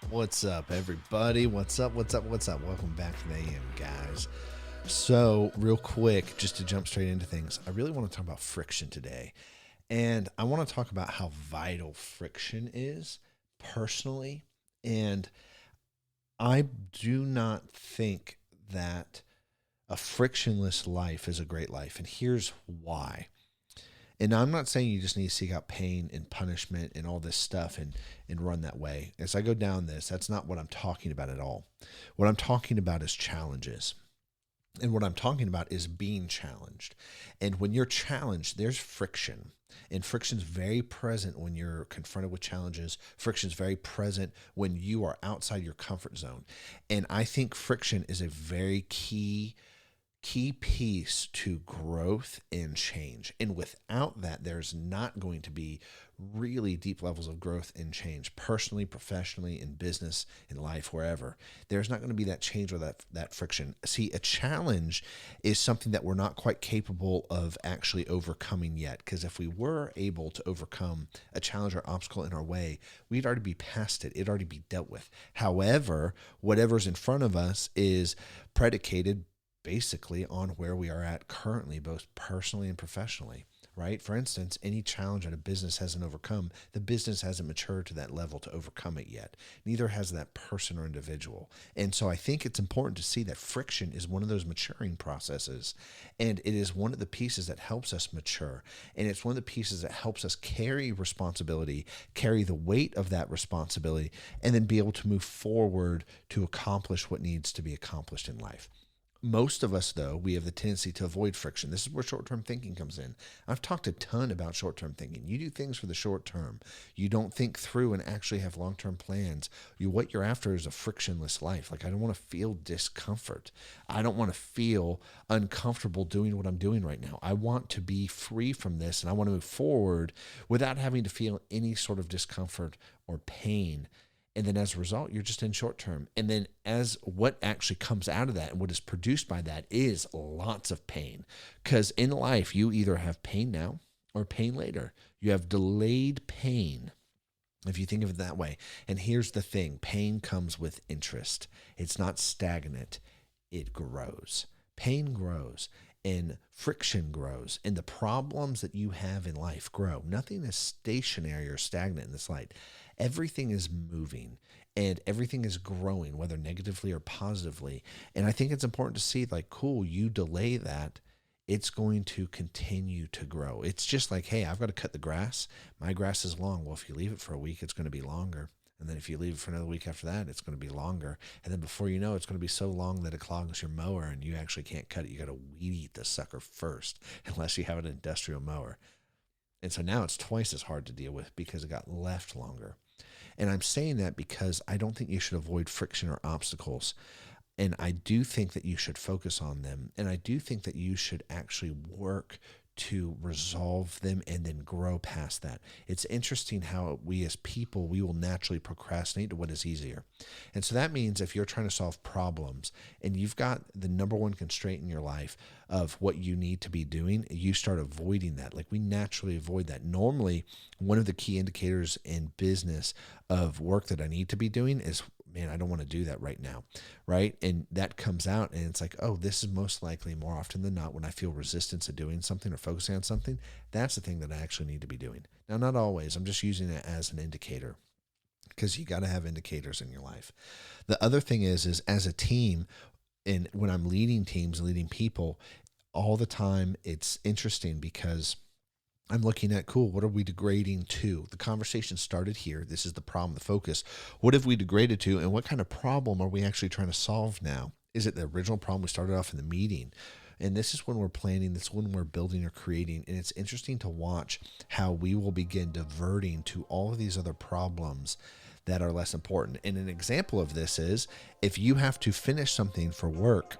What's up, everybody? What's up? What's up? What's up? Welcome back to the AM, guys. So, real quick, just to jump straight into things, I really want to talk about friction today. And I want to talk about how vital friction is personally. And I do not think that a frictionless life is a great life. And here's why. And I'm not saying you just need to seek out pain and punishment and all this stuff and run that way. As I go down this, that's not what I'm talking about at all. What I'm talking about is challenges. And what I'm talking about is being challenged. And when you're challenged, there's friction. And friction's very present when you're confronted with challenges. Friction's very present when you are outside your comfort zone. And I think friction is a very key piece to growth and change. And without that, there's not going to be really deep levels of growth and change personally, professionally, in business, in life, wherever. There's not going to be that change or that friction. See, a challenge is something that we're not quite capable of actually overcoming yet. Because if we were able to overcome a challenge or obstacle in our way, we'd already be past it. It'd already be dealt with. However, whatever's in front of us is predicated basically on where we are at currently, both personally and professionally, right? For instance, any challenge that a business hasn't overcome, the business hasn't matured to that level to overcome it yet. Neither has that person or individual. And so I think it's important to see that friction is one of those maturing processes. And it is one of the pieces that helps us mature. And it's one of the pieces that helps us carry responsibility, carry the weight of that responsibility, and then be able to move forward to accomplish what needs to be accomplished in life. Most of us, though, we have the tendency to avoid friction. This is where short-term thinking comes in. I've talked a ton about short-term thinking. You do things for the short term. You don't think through and actually have long-term plans. What you're after is a frictionless life. Like, I don't want to feel discomfort. I don't want to feel uncomfortable doing what I'm doing right now. I want to be free from this, and I want to move forward without having to feel any sort of discomfort or pain. And then as a result, you're just in short term. And then as what actually comes out of that and what is produced by that is lots of pain. Because in life, you either have pain now or pain later. You have delayed pain, if you think of it that way. And here's the thing. Pain comes with interest. It's not stagnant. It grows. Pain grows. And friction grows. And the problems that you have in life grow. Nothing is stationary or stagnant in this light. Everything is moving and everything is growing, whether negatively or positively. And I think it's important to see, like, cool, you delay that, it's going to continue to grow. It's just like, hey, I've got to cut the grass. My grass is long. Well, if you leave it for a week, it's going to be longer. And then if you leave it for another week after that, it's going to be longer. And then before you know, it's going to be so long that it clogs your mower and you actually can't cut it. You got to weed eat the sucker first, unless you have an industrial mower. And so now it's twice as hard to deal with because it got left longer. And I'm saying that because I don't think you should avoid friction or obstacles. And I do think that you should focus on them. And I do think that you should actually work to resolve them and then grow past that. It's interesting how we as people, we will naturally procrastinate to what is easier. And so that means if you're trying to solve problems and you've got the number one constraint in your life of what you need to be doing, you start avoiding that. Like, we naturally avoid that. Normally, one of the key indicators in business of work that I need to be doing is, man, I don't want to do that right now, right? And that comes out and it's like, oh, this is most likely, more often than not, when I feel resistance to doing something or focusing on something, that's the thing that I actually need to be doing. Now, not always. I'm just using it as an indicator, because you got to have indicators in your life. The other thing is as a team, and when I'm leading teams, leading people all the time, it's interesting because I'm looking at, cool, what are we degrading to? The conversation started here. This is the problem, the focus. What have we degraded to, and what kind of problem are we actually trying to solve now? Is it the original problem we started off in the meeting? And this is when we're planning, this is when we're building or creating. And it's interesting to watch how we will begin diverting to all of these other problems that are less important. And an example of this is if you have to finish something for work,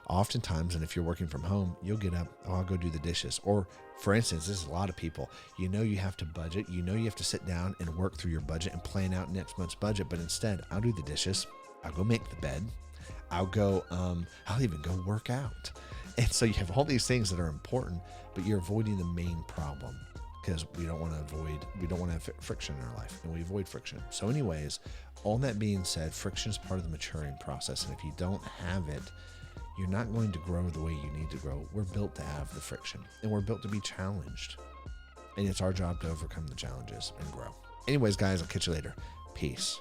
oftentimes, and if you're working from home, you'll get up, oh, I'll go do the dishes. Or for instance, this is a lot of people, you have to budget, you have to sit down and work through your budget and plan out next month's budget. But instead, I'll do the dishes. I'll go make the bed. I'll even go work out. And so you have all these things that are important, but you're avoiding the main problem. because we don't want to have friction in our life, and we avoid friction. So anyways, all that being said, friction is part of the maturing process. And if you don't have it, you're not going to grow the way you need to grow. We're built to have the friction, and we're built to be challenged. And it's our job to overcome the challenges and grow. Anyways, guys, I'll catch you later. Peace.